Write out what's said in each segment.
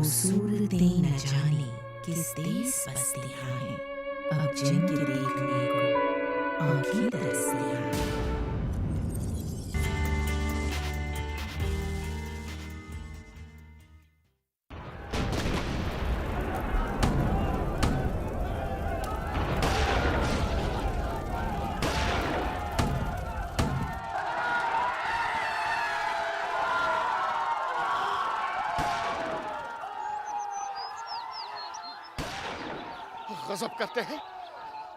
खूबसूरतें न जाने किस देश बसती हैं, अब जिनके देखने को आंखें तरसती हैं। गजब करते हैं।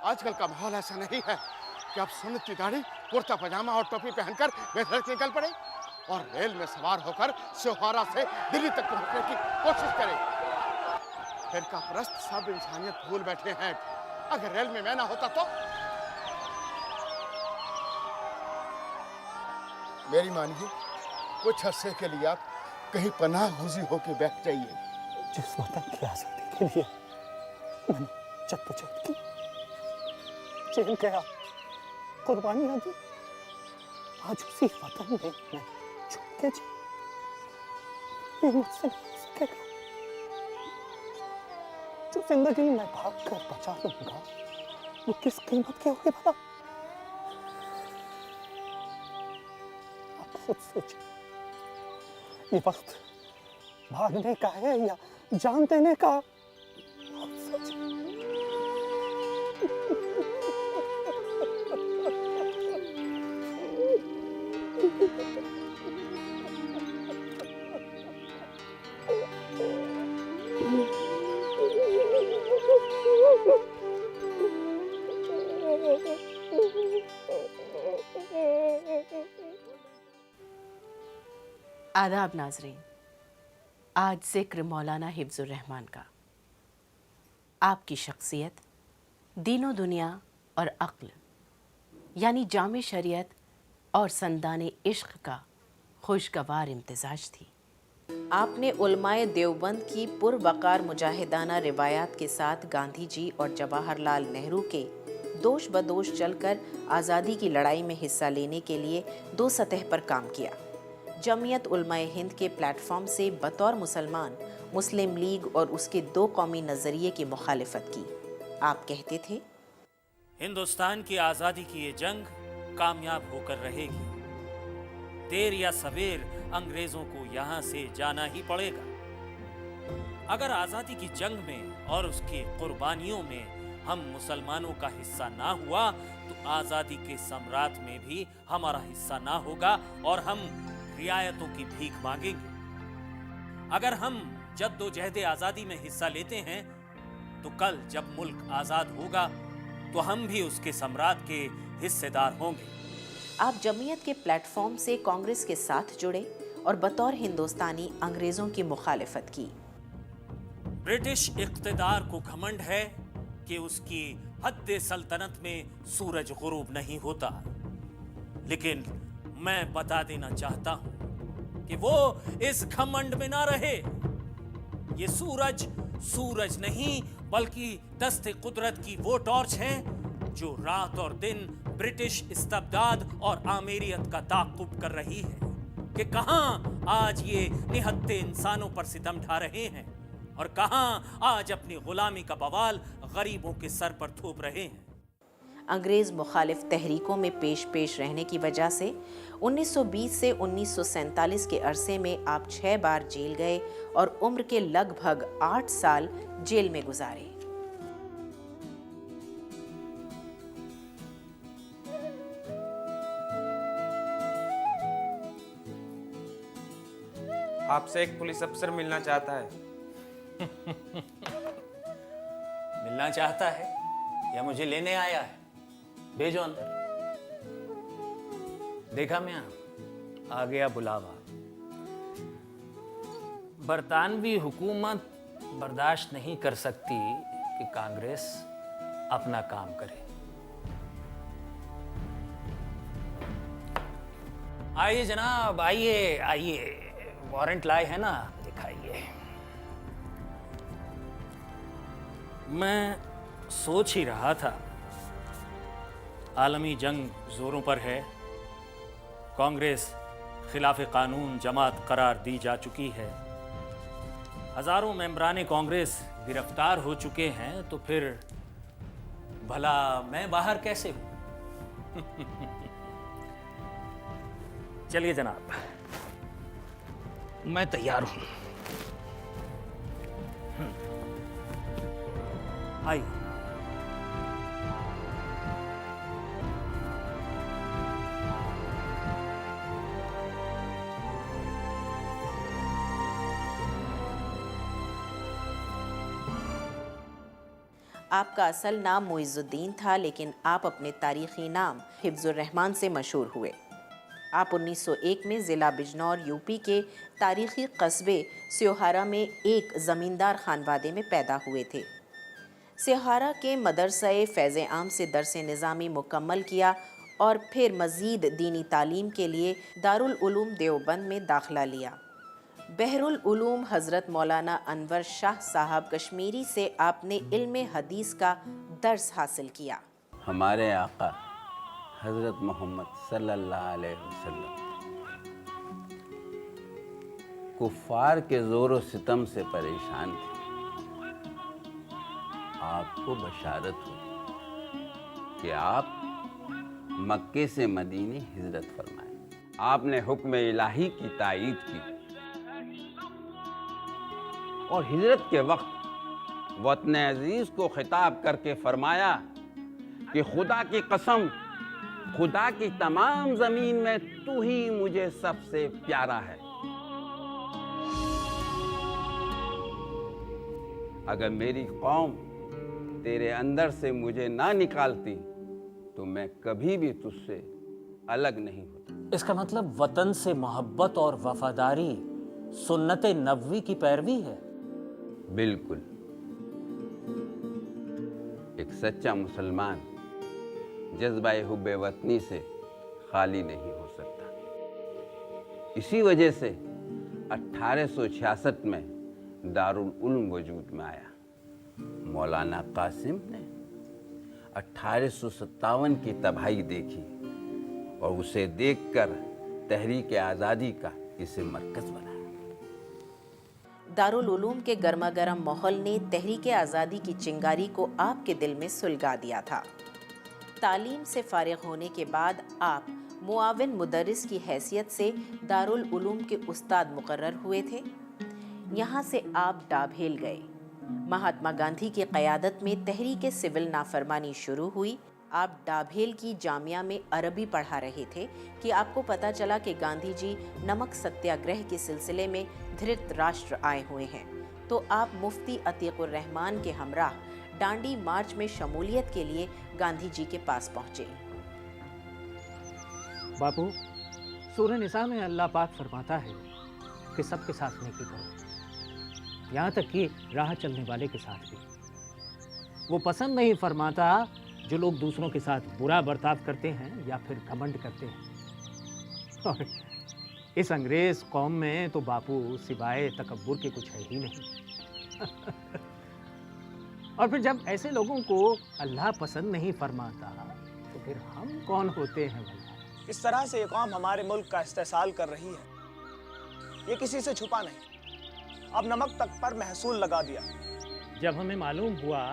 आजकल का माहौल ऐसा नहीं है कि अब सुन्नत की दाढ़ी, कुर्ता पजामा और टोपी पहनकर बेधड़क निकल पड़े और रेल में सवार होकर सिहोरा से दिल्ली तक पहुंचने की कोशिश करें। फिरका परस्त सब इंसानियत भूल बैठे हैं। अगर रेल में मैं ना होता तो मेरी मानिए, कुछ अरसे के लिए आप कहीं पनाह गुज़ी होकर बैठ जाइए। जिस वतन की आजादी के लिए मैंने जद्दोजहद की, जेल गया, कुर्बानियां दी, आज उसी वतन में मैं छुप के जी, ये मुझसे नहीं हो सकेगा। जो जिंदगी मैं भाग कर बचा लूंगा, वो किस कीमत की होगी भला? आप खुद सोचिए, ये वक्त भागने का है या जान देने का? आप सोचिए। आदाब नाजरीन, आज जिक्र मौलाना हिफ्जुर रहमान का। आपकी शख्सियत दीनो दुनिया और अक्ल यानी जामे शरीयत और संदाने इश्क का खुशगवार इम्तिजाज थी। आपने उलमाए देवबंद की पुरवकार मुजाहिदाना रिवायात के साथ गांधी जी और जवाहरलाल नेहरू के दोष बदोश चलकर आज़ादी की लड़ाई में हिस्सा लेने के लिए दो सतह पर काम किया। जमीयत उलमाए हिंद के प्लेटफॉर्म से बतौर मुसलमान मुस्लिम लीग और उसके दो कौमी नज़रिए की मुखालिफत की। आप कहते थे, हिंदुस्तान की आज़ादी की ये जंग कामयाब होकर रहेगी। देर या सवेर अंग्रेजों को यहाँ से जाना ही पड़ेगा। अगर आज़ादी की जंग में और उसके कुर्बानियों में हम मुसलमानों का हिस्सा ना हुआ तो आज़ादी के सम्राट में भी हमारा हिस्सा ना होगा और हम रियायतों की भीख मांगेंगे। अगर हम जद्दोजहद आज़ादी में हिस्सा लेते हैं तो कल जब मुल्क आज़ाद होगा तो हम भी उसके सम्राट के हिस्सेदार होंगे। आप जमीयत के प्लेटफॉर्म से कांग्रेस के साथ जुड़े और बतौर हिंदुस्तानी अंग्रेजों की मुखालिफत की। ब्रिटिश इक़्तिदार को घमंड है कि उसकी हद्द सल्तनत में सूरज गुरूब नहीं होता, लेकिन मैं बता देना चाहता हूं कि वो इस घमंड में ना रहे। ये सूरज सूरज नहीं बल्कि दस्ते कुदरत की वो टॉर्च है जो रात और दिन ब्रिटिश इस्तबदाद और आमेरियत का ताक़ुब कर रही है कि कहां आज ये निहत्ते इंसानों पर सितम ढा रहे हैं और कहां आज अपनी गुलामी का बवाल गरीबों के सर पर थोप रहे हैं। अंग्रेज़ मुखालिफ तहरीकों में पेश रहने की वजह से 1920 से 1947 के अरसे में आप 6 बार जेल गए और उम्र के लगभग 8 साल जेल में गुजारे। आपसे एक पुलिस अफसर मिलना चाहता है। मिलना चाहता है या मुझे लेने आया है? भेजो अंदर। देखा मैं, आ गया बुलावा। बरतानवी हुकूमत बर्दाश्त नहीं कर सकती कि कांग्रेस अपना काम करे। आइए जनाब, आइए आइए, वारंट लाए हैं ना, दिखाइए। मैं सोच ही रहा था, आलमी जंग जोरों पर है, कांग्रेस खिलाफ कानून जमात करार दी जा चुकी है, हजारों मेंबराने कांग्रेस गिरफ्तार हो चुके हैं, तो फिर भला मैं बाहर कैसे हूं? चलिए जनाब, मैं तैयार हूं। आइए। आपका असल नाम मुइज़ुद्दीन था, लेकिन आप अपने तारीख़ी नाम हिफ्ज़ुर रहमान से मशहूर हुए। आप 1901 में ज़िला बिजनौर यूपी के तारीख़ी कस्बे स्योहारा में एक ज़मींदार खानवादे में पैदा हुए थे। स्योहारा के मदरसे फ़ैज़ आम से दरस निज़ामी मुकम्मल किया और फिर मज़ीद दीनी तालीम के लिए दारुल उलूम देवबंद में दाखिला लिया। बहरुल उलूम हज़रत मौलाना अनवर शाह साहब कश्मीरी से आपने इल्म हदीस का दर्स हासिल किया। हमारे आका हज़रत मोहम्मद सल्लल्लाहु अलैहि वसल्लम कुफ़ार के ज़ोर व सितम से परेशान थे। आपको बशारत हुई कि आप मक्के से मदीने हिजरत फरमाएं। आपने हुक्म इलाही की तायीद की और हिजरत के वक्त वतन अजीज को खिताब करके फरमाया कि खुदा की कसम, खुदा की तमाम जमीन में तू ही मुझे सबसे प्यारा है। अगर मेरी कौम तेरे अंदर से मुझे ना निकालती तो मैं कभी भी तुझसे अलग नहीं होता। इसका मतलब वतन से मोहब्बत और वफादारी सुन्नत नबवी की पैरवी है। बिल्कुल। एक सच्चा मुसलमान जज्बा हुब्बे वतनी से खाली नहीं हो सकता। इसी वजह से 1866 में दारुल उलूम वजूद में आया। मौलाना कासिम ने 1857 की तबाही देखी और उसे देखकर तहरीक आज़ादी का इसे मरकज़ बनाया। दारुल उलूम के गर्मा गर्म माहौल ने तहरीक आज़ादी की चिंगारी को आपके दिल में सुलगा दिया था। तालीम से फारिग होने के बाद आप मुआविन मुदर्रिस की हैसियत से दारुल उलूम के उस्ताद मुकर्रर हुए थे। यहाँ से आप डाभेल गए। महात्मा गांधी की क़यादत में तहरीक सिविल नाफरमानी शुरू हुई। आप डाभेल की जामिया में अरबी पढ़ा रहे थे कि आपको पता चला कि गांधी जी नमक सत्याग्रह के सिलसिले में धृतराष्ट्र आए हुए हैं। तो आप मुफ्ती अतीकुर रहमान के हमराह डांडी मार्च में शमूलियत के लिए गांधी जी के पास पहुंचे। बापू, सूरह निसा में अल्लाह पाक फरमाता है कि सबके साथ नेकी करो, यहाँ तक कि राह चलने वाले के साथ भी। वो पसंद नहीं फरमाता जो लोग दूसरों के साथ बुरा बर्ताव करते हैं या फिर घमंड करते हैं। और इस अंग्रेज कौम में तो बापू सिवाय तकब्बुर के कुछ है ही नहीं। और फिर जब ऐसे लोगों को अल्लाह पसंद नहीं फरमाता तो फिर हम कौन होते हैं भला? इस तरह से ये कौम हमारे मुल्क का इस्तेसाल कर रही है, ये किसी से छुपा नहीं। अब नमक तक पर महसूल लगा दिया। जब हमें मालूम हुआ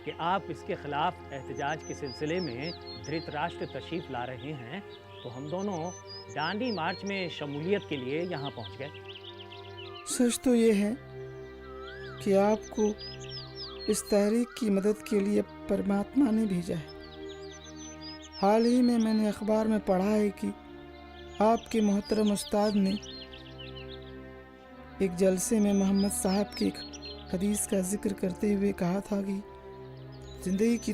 कि आप इसके खिलाफ एहतजाज के सिलसिले में धृतराष्ट्र तशरीफ ला रहे हैं, तो हम दोनों डांडी मार्च में शमूलियत के लिए यहाँ पहुँच गए। सच तो ये है कि आपको इस तहरीक की मदद के लिए परमात्मा ने भेजा है। हाल ही में मैंने अखबार में पढ़ा है कि आपके मोहतरम उस्ताद ने एक जलसे में मोहम्मद साहब की एक हदीस का जिक्र करते हुए कहा था कि ज़िंदगी की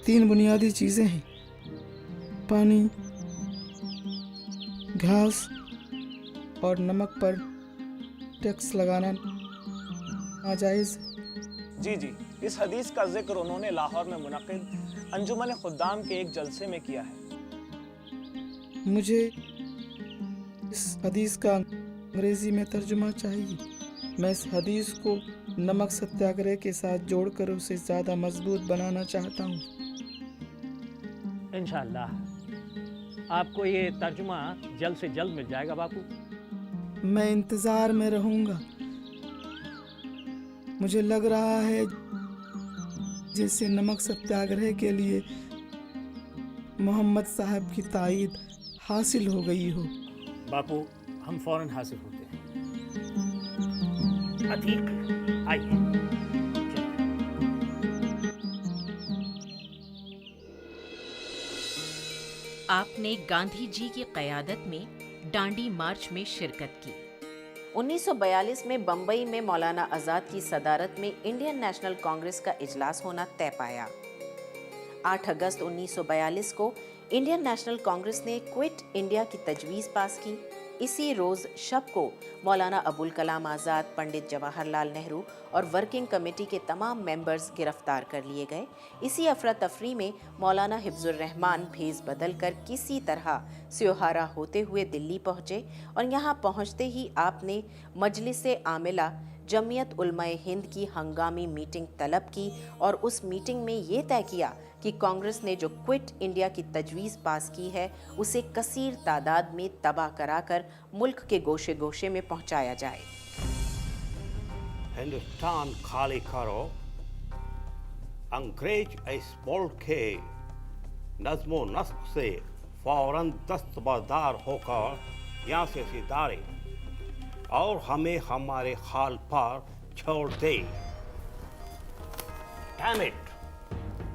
3 बुनियादी चीज़ें हैं, पानी, घास और नमक पर टैक्स लगाना नाजायज़। जी जी, इस हदीस का जिक्र उन्होंने लाहौर में मुनक़िद अंजुमन खुद्दाम के एक जलसे में किया है। मुझे इस हदीस का अंग्रेज़ी में तर्जुमा चाहिए। मैं इस हदीस को नमक सत्याग्रह के साथ जोड़कर उसे ज़्यादा मजबूत बनाना चाहता हूँ। इंशाअल्लाह आपको ये तर्जुमा जल्द से जल्द मिल जाएगा बापू। मैं इंतज़ार में रहूँगा। मुझे लग रहा है जैसे नमक सत्याग्रह के लिए मोहम्मद साहब की तायीद हासिल हो गई हो। बापू, हम फौरन हाजिर होते हैं। ठीक, आइए। आपने गांधी जी की क़यादत में डांडी मार्च में शिरकत की। 1942 में बम्बई में मौलाना आज़ाद की सदारत में इंडियन नेशनल कांग्रेस का इजलास होना तय पाया। 8 अगस्त 1942 को इंडियन नेशनल कांग्रेस ने क्विट इंडिया की तजवीज़ पास की। इसी रोज़ शब को मौलाना अबुल कलाम आज़ाद, पंडित जवाहरलाल नेहरू और वर्किंग कमेटी के तमाम मेंबर्स गिरफ्तार कर लिए गए। इसी अफरा तफरी में मौलाना हिफ्जुर रहमान भेस बदल कर किसी तरह स्योहारा होते हुए दिल्ली पहुँचे और यहाँ पहुँचते ही आपने मजलिस आमिला जमियत उलमाए हिंद की हंगामी मीटिंग तलब की और उस मीटिंग में ये तय किया कि कांग्रेस ने जो क्विट इंडिया की तजवीज़ पास की है उसे कसीर तादाद में तबाह कराकर मुल्क के गोशे गोशे में पहुंचाया जाए। हिंदुस्तान खाली करो, अंग्रेज इस मुल्क के नज़्मो नस्क से फौरन दस्तबरदार होकर यहाँ से सिधारे और हमें हमारे हाल पर छोड़ दे। Damn it!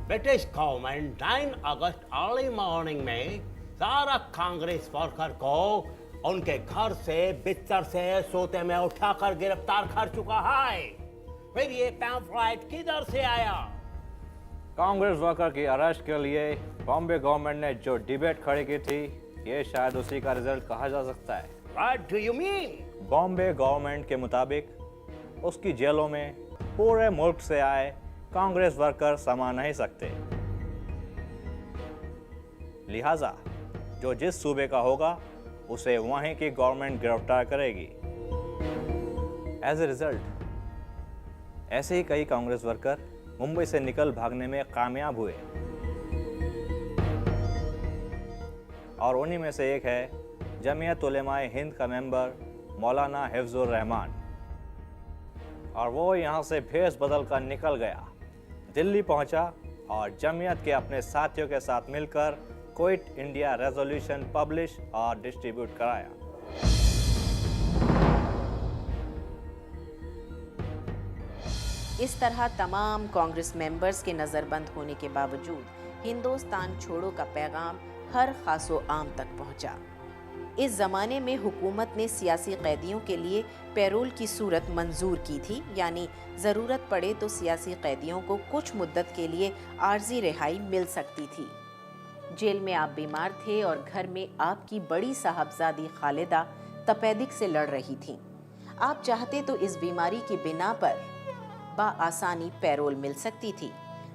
British government 9 August early morning में सारा कांग्रेस वर्कर को उनके घर से बिस्तर से सोते में उठाकर गिरफ्तार कर चुका है। फिर ये पैम्फलेट किधर से आया? कांग्रेस वर्कर की अरेस्ट के लिए बॉम्बे गवर्नमेंट ने जो डिबेट खड़ी की थी, ये शायद उसी का रिजल्ट कहा जा सकता है। What do you mean? Bombay government के मुताबिक उसकी जेलों में पूरे मुल्क से आए कांग्रेस वर्कर समा नहीं सकते, लिहाजा जो जिस सूबे का होगा उसे वहीं की गवर्नमेंट गिरफ्तार करेगी। एज ए रिजल्ट ऐसे ही कई कांग्रेस वर्कर मुंबई से निकल भागने में कामयाब हुए और उन्हीं में से एक है जमियत उलेमाए हिंद का मेंबर मौलाना हिफ्जुर रहमान। और वो यहाँ से भेस बदल कर निकल गया, दिल्ली पहुंचा और जमियत के अपने साथियों के साथ मिलकर क्विट इंडिया रेजोल्यूशन पब्लिश और डिस्ट्रीब्यूट कराया। इस तरह तमाम कांग्रेस मेंबर्स के नज़रबंद होने के बावजूद हिंदुस्तान छोड़ो का पैगाम हर खासो आम तक पहुंचा। इस ज़माने में हुकूमत ने सियासी कैदियों के लिए पैरोल की सूरत मंजूर की थी, यानी ज़रूरत पड़े तो सियासी कैदियों को कुछ मुद्दत के लिए आर्जी रिहाई मिल सकती थी। जेल में आप बीमार थे और घर में आपकी बड़ी साहबजादी खालिदा तपेदिक से लड़ रही थी। आप चाहते तो इस बीमारी की बिना पर बाआसानी पैरोल मिल सकती थी,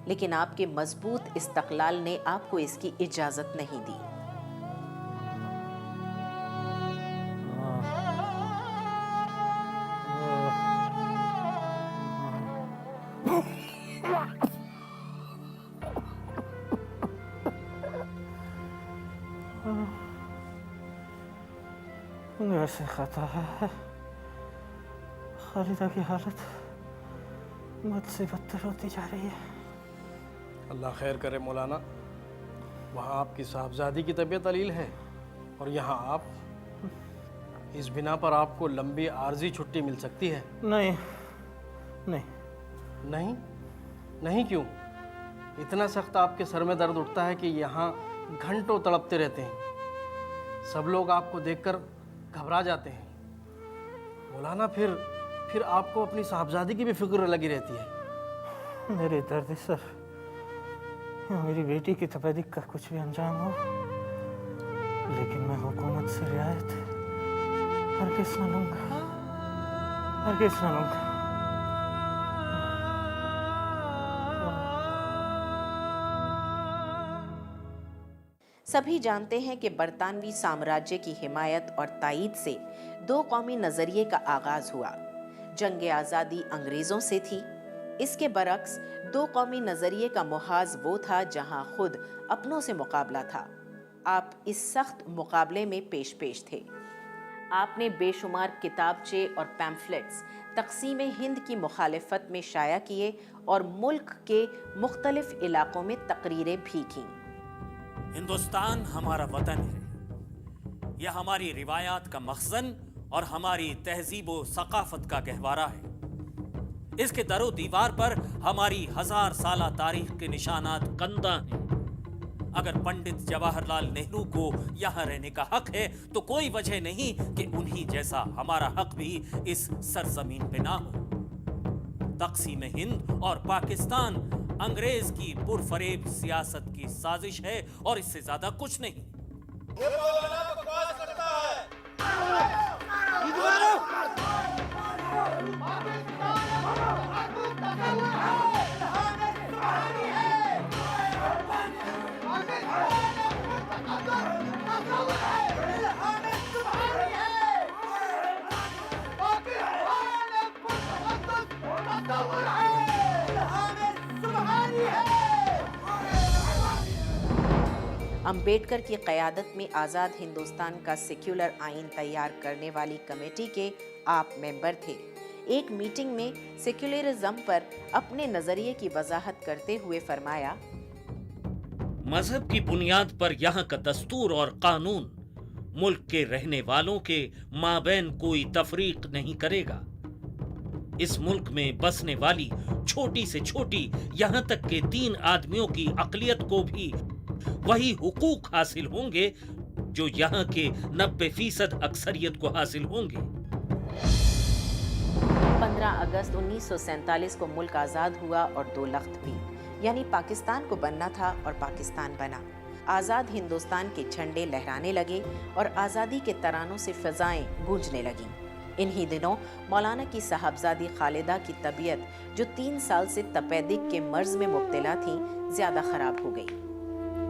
लेकिन आपके मजबूत इस्तक़लाल ने आपको इसकी इजाज़त नहीं दी। वैसे खता है, खालिदा की हालत मुझसे बदतर होती जा रही है। अल्लाह खैर करे मौलाना, वहाँ आपकी साहबजादी की तबीयत अलील है और यहाँ आप, इस बिना पर आपको लंबी आर्जी छुट्टी मिल सकती है। नहीं नहीं नहीं नहीं क्यों? इतना सख्त आपके सर में दर्द उठता है कि यहाँ घंटों तड़पते रहते हैं। सब लोग आपको देखकर घबरा जाते हैं। मौलाना फिर आपको अपनी साहबजादी की भी फिक्र लगी रहती है। मेरे दर्द सर, मेरी बेटी की तपेदिक का कुछ भी अंजाम हो, लेकिन मैं हुकूमत से रियायत हरगिज़ न लूँगा, हरगिज़ न लूँगा। सभी जानते हैं कि बरतानवी साम्राज्य की हिमायत और तायीद से दो कौमी नज़रिए का आगाज़ हुआ। जंग आज़ादी अंग्रेज़ों से थी। इसके बरक्स दो कौमी नज़रिए का मुहाज वो था जहां खुद अपनों से मुकाबला था। आप इस सख्त मुकाबले में पेश पेश थे। आपने बेशुमार किताबचे और पैम्फलेट्स तकसीम हिंद की मुखालिफत में शाया किए और मुल्क के मुख्तलिफ इलाकों में तकरीरें भी कीं। हिंदुस्तान हमारा वतन है। यह हमारी रिवायात का मखज़न और हमारी तहजीब व सकाफत का गहवारा है। इसके दरो दीवार पर हमारी 1000 साला तारीख के निशानात कंदा हैं। अगर पंडित जवाहरलाल नेहरू को यहाँ रहने का हक है तो कोई वजह नहीं कि उन्हीं जैसा हमारा हक भी इस सरजमीन पे ना हो। तकसीम हिंद और पाकिस्तान अंग्रेज की पुरफरेब सियासत की साजिश है और इससे ज्यादा कुछ नहीं। अंबेडकर की क़यादत में आज़ाद हिंदुस्तान का सेक्युलर आइन तैयार करने वाली कमेटी के आप मेंबर थे। एक मीटिंग में सेक्युलरिज्म पर अपने नज़रिए की वजाहत करते हुए फरमाया, मजहब की बुनियाद पर यहाँ का दस्तूर और कानून मुल्क के रहने वालों के माबैन कोई तफरीक नहीं करेगा। इस मुल्क में बसने वाली छोटी से छोटी यहाँ तक के 3 आदमियों की अक़लियत को भी वही हुकूक हासिल होंगे जो यहाँ के 90% अक्सरियत को हासिल होंगे। 15 अगस्त 1947 को मुल्क आज़ाद हुआ और 2 लख्त भी, यानी पाकिस्तान को बनना था और पाकिस्तान बना। आज़ाद हिंदुस्तान के झंडे लहराने लगे और आज़ादी के तरानों से फ़िज़ाएं गूंजने लगीं। इन्हीं दिनों मौलाना की साहबजादी खालिदा की तबीयत जो 3 साल से तपेदिक के मर्ज में मुब्तला थी, ज़्यादा ख़राब हो गई।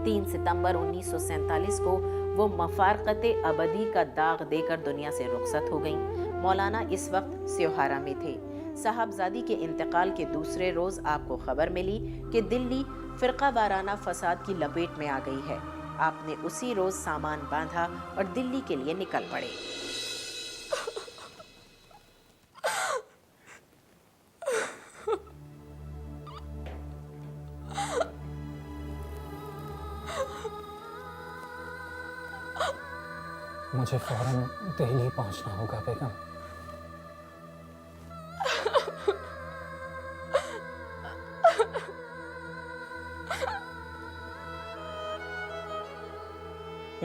3 सितंबर 1947 को वो मफारकत अबदी का दाग देकर दुनिया से रुखसत हो गईं। मौलाना इस वक्त स्योहारा में थे। साहबजादी के इंतकाल के दूसरे रोज़ आपको खबर मिली कि दिल्ली फ़िरका वाराना फसाद की लपेट में आ गई है। आपने उसी रोज़ सामान बांधा और दिल्ली के लिए निकल पड़े। मुझे फौरन दिल्ली पहुंचना होगा बेगम।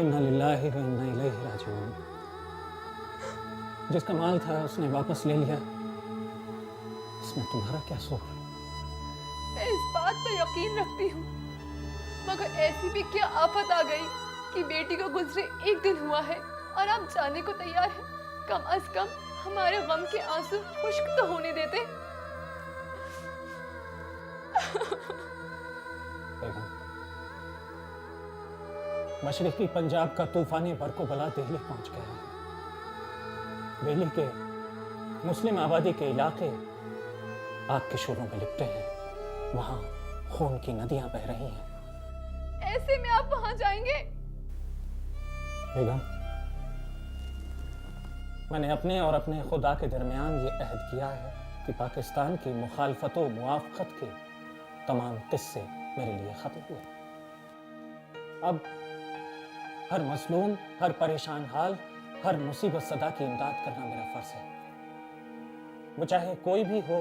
इन्ना लिल्लाहि व इन्ना इलैहि राजिऊन। जिसका माल था उसने वापस ले लिया, इसमें तुम्हारा क्या कसूर? मैं इस बात पर यकीन रखती हूँ, मगर ऐसी भी क्या आफत आ गई कि बेटी को गुजरे 1 दिन हुआ है और आप जाने को तैयार हैं। कम अज कम हमारे गम के आंसू खुश्क तो होने देते। मशरिकी पंजाब का तूफानी बरको-बला दिल्ली पहुंच गया है। दिल्ली के मुस्लिम आबादी के इलाके आग के शोरों में लिपटे हैं। वहां खून की नदियां बह रही हैं। ऐसे में आप वहां जाएंगे? बेगम, मैंने अपने और अपने खुदा के दरमियान ये अहद किया है कि पाकिस्तान की मुखालफत व मुआफ़क़त के तमाम किस्से मेरे लिए ख़त्म हुए। अब हर मज़लूम, हर परेशान हाल, हर मुसीबत सदा की इमदाद करना मेरा फ़र्ज़ है। वो चाहे कोई भी हो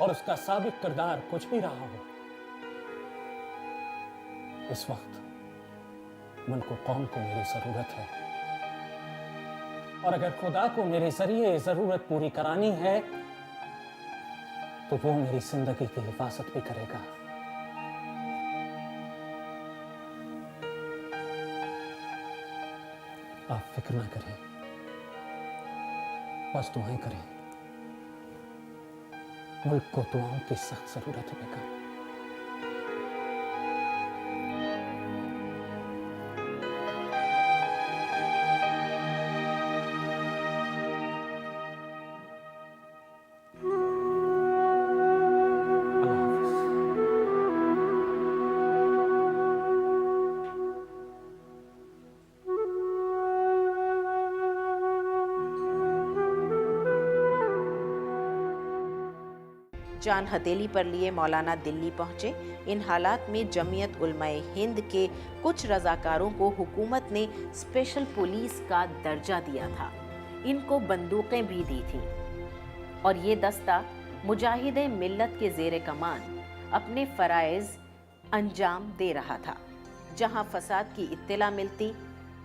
और उसका साबिक किरदार कुछ भी रहा हो। इस वक्त मुल्क कौम को मेरी ज़रूरत है, और अगर खुदा को मेरे जरिए ज़रूरत पूरी करानी है तो वो मेरी जिंदगी की हिफाजत भी करेगा। आप फिक्र ना करें, बस दुआएं करें। मुल्क को दुआओं की सख्त जरूरत है बेगम। जान हथेली पर लिए मौलाना दिल्ली पहुंचे। इन हालात में जमीयत उलमाए हिंद के कुछ रजाकारों को हुकूमत ने स्पेशल पुलिस का दर्जा दिया था। इनको बंदूकें भी दी थीं और ये दस्ता मुजाहिदे मिल्लत के ज़ेरे कमान अपने फ़राइज़ अंजाम दे रहा था। जहां फसाद की इत्तला मिलती,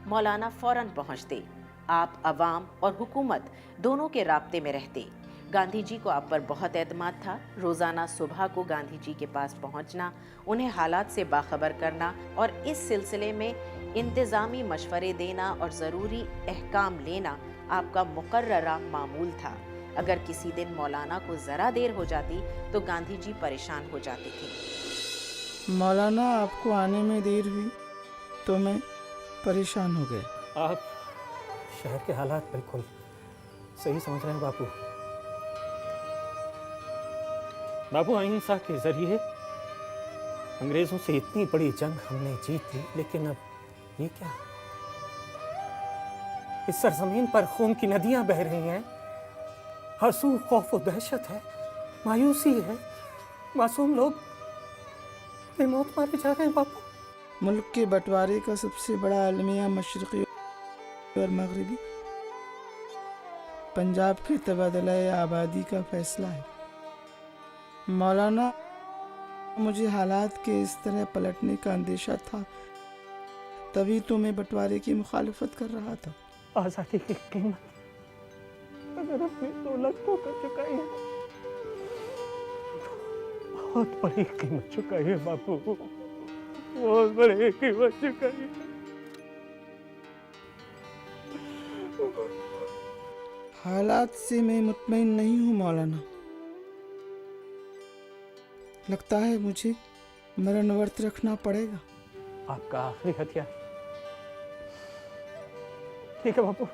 मौलाना फौरन पहुंचते। आप अवाम और हुकूमत दोनों के राब्ते में रहते। गांधी जी को आप पर बहुत एतमाद था। रोज़ाना सुबह को गांधी जी के पास पहुंचना, उन्हें हालात से बाखबर करना और इस सिलसिले में इंतज़ामी मशवरे देना और ज़रूरी अहकाम लेना आपका मुकर्ररा मामूल था। अगर किसी दिन मौलाना को ज़रा देर हो जाती तो गांधी जी परेशान हो जाते थे। मौलाना, आपको आने में देर हुई तो मैं परेशान हो गया। आप शहर के हालात बिल्कुल सही समझ रहे हैं बापू। बापू, अहिंसा के जरिए अंग्रेजों से इतनी बड़ी जंग हमने जीत ली, लेकिन अब ये क्या? इस सरजमीन पर खून की नदियां बह रही हैं। हर सू खौफ और दहशत है, मायूसी है। मासूम लोग बेमौत मारे जा रहे हैं बापू। मुल्क के बंटवारे का सबसे बड़ा अलमिया मशरक़ी और मगरबी पंजाब के तबादला आबादी का फैसला है। मौलाना, मुझे हालात के इस तरह पलटने का अंदेशा था, तभी तो मैं बंटवारे की मुखालफत कर रहा था। आज़ादी की कीमत अगर अपनी दौलत को कर चुकाई है, बहुत बड़ी कीमत चुकाई है बापू, बहुत बड़ी कीमत चुकाई है। हालात से मैं मुतमईन नहीं हूँ मौलाना। लगता है मुझे मरण व्रत रखना पड़ेगा। आपका आखिरी हथियार। ठीक है बापू,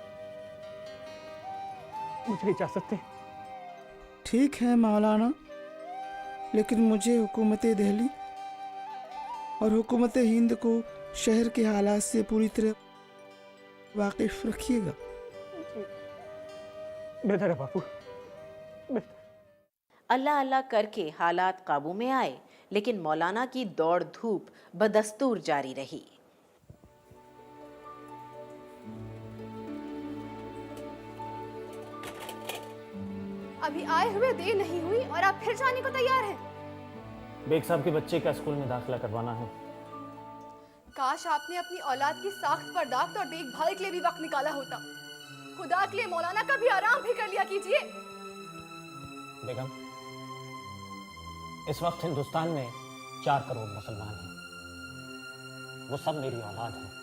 मुझे इजाजत दें। ठीक है मौलाना, लेकिन मुझे हुकूमत दिल्ली और हुकूमत हिंद को शहर के हालात से पूरी तरह वाकिफ रखिएगा। बेहतर है बापू। अल्लाह अल्लाह करके हालात काबू में आए, लेकिन मौलाना की दौड़ धूप बदस्तूर जारी रही। अभी आए हुए देर नहीं हुई और आप फिर जाने को तैयार हैं। बेग साहब के बच्चे का स्कूल में दाखिला करवाना है। काश आपने अपनी औलाद की साख्त बर्दाश्त और देखभाल के लिए भी वक्त निकाला होता। खुदा के लिए मौलाना का भी आराम भी कर लिया कीजिए। बेगम, इस वक्त हिंदुस्तान में 4 करोड़ मुसलमान हैं। वो सब मेरी औलाद हैं।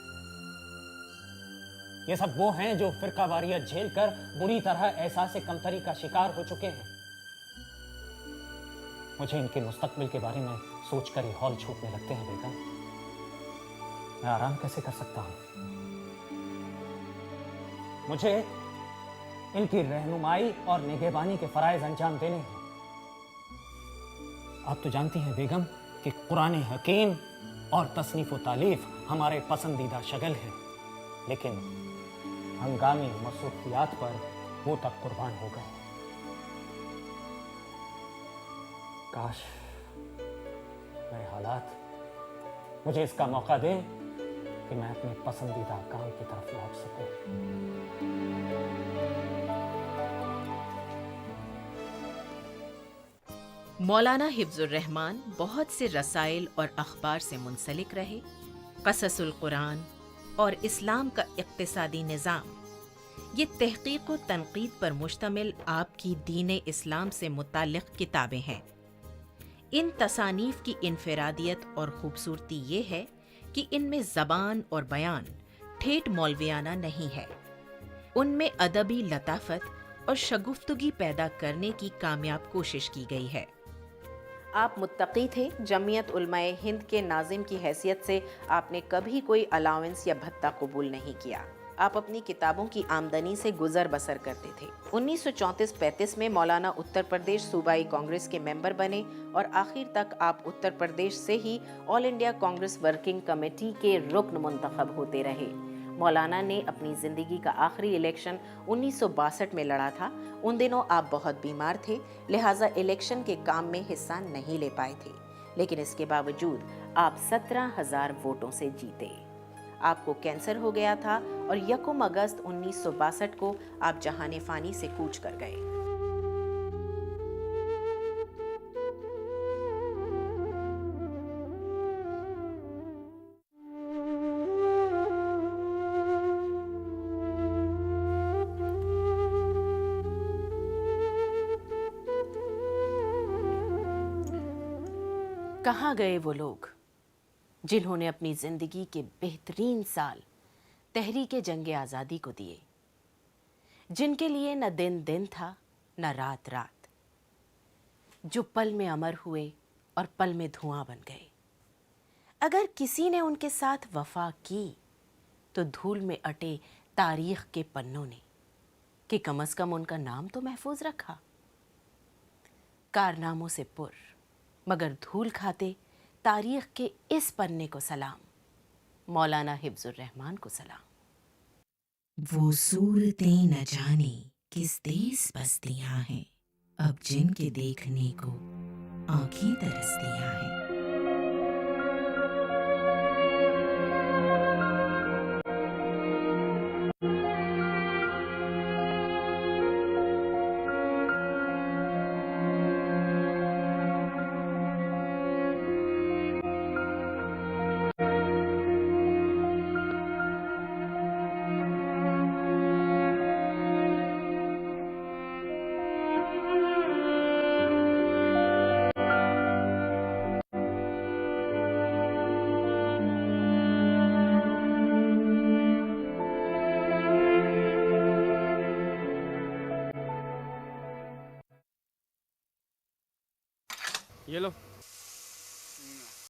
ये सब वो हैं जो फिरकावारियत झेल कर बुरी तरह एहसास कमतरी का शिकार हो चुके हैं। मुझे इनके मुस्तकबिल के बारे में सोचकर ही हौल छूटने लगते हैं बेगम। मैं आराम कैसे कर सकता हूं? मुझे इनकी रहनुमाई और निगहबानी के फराइज अंजाम देने हैं। आप तो जानती हैं बेगम कि कुरान हकीम और तसनीफ व तालीफ हमारे पसंदीदा शगल है, लेकिन हंगामी मसरूफियात पर वो तक कुर्बान हो गए। काश मेरे हालात मुझे इसका मौका दें कि मैं अपने पसंदीदा काम की तरफ लौट सकूं। मौलाना हिफ्जुर रहमान बहुत से रसाइल और अखबार से मुंसलिक रहे। क़ससुल कुरान और इस्लाम का इक़्तिसादी निज़ाम, ये तहक़ीक़ व तनक़ीद पर मुश्तमिल आपकी दीन इस्लाम से मुताल्लिक़ किताबें हैं। इन तसानीफ़ की इनफ़रादियत और ख़ूबसूरती ये है कि इनमें ज़बान और बयान ठेठ मौलवियाना नहीं है। उनमें अदबी लताफ़त और शगुफ्तगी पैदा करने की कामयाब कोशिश की गई है। आप मुत्तकी थे। जमीयत उलमाए हिंद के नाजिम की हैसियत से आपने कभी कोई अलाउंस या भत्ता कबूल नहीं किया। आप अपनी किताबों की आमदनी से गुजर बसर करते थे। 1934-35 में मौलाना उत्तर प्रदेश सूबाई कांग्रेस के मेंबर बने और आखिर तक आप उत्तर प्रदेश से ही all India Congress working committee के रुकन मुंतखब होते रहे। मौलाना ने अपनी ज़िंदगी का आखिरी इलेक्शन 1962 में लड़ा था। उन दिनों आप बहुत बीमार थे, लिहाजा इलेक्शन के काम में हिस्सा नहीं ले पाए थे, लेकिन इसके बावजूद आप 17,000 वोटों से जीते। आपको कैंसर हो गया था और 1 अगस्त 1962 को आप जहाने फानी से कूच कर गए। कहाँ गए वो लोग जिन्होंने अपनी जिंदगी के बेहतरीन साल तहरीके जंग आज़ादी को दिए, जिनके लिए न दिन दिन था न रात रात, जो पल में अमर हुए और पल में धुआं बन गए। अगर किसी ने उनके साथ वफा की तो धूल में अटे तारीख के पन्नों ने, कि कम से कम उनका नाम तो महफूज रखा। कारनामों से पुर मगर धूल खाते तारीख के इस पन्ने को सलाम, मौलाना हिफ्जुर रहमान को सलाम। वो सूरतें न जाने किस देश बसतियां हैं, अब जिनके देखने को आंखें तरसतियां हैं। ये लो।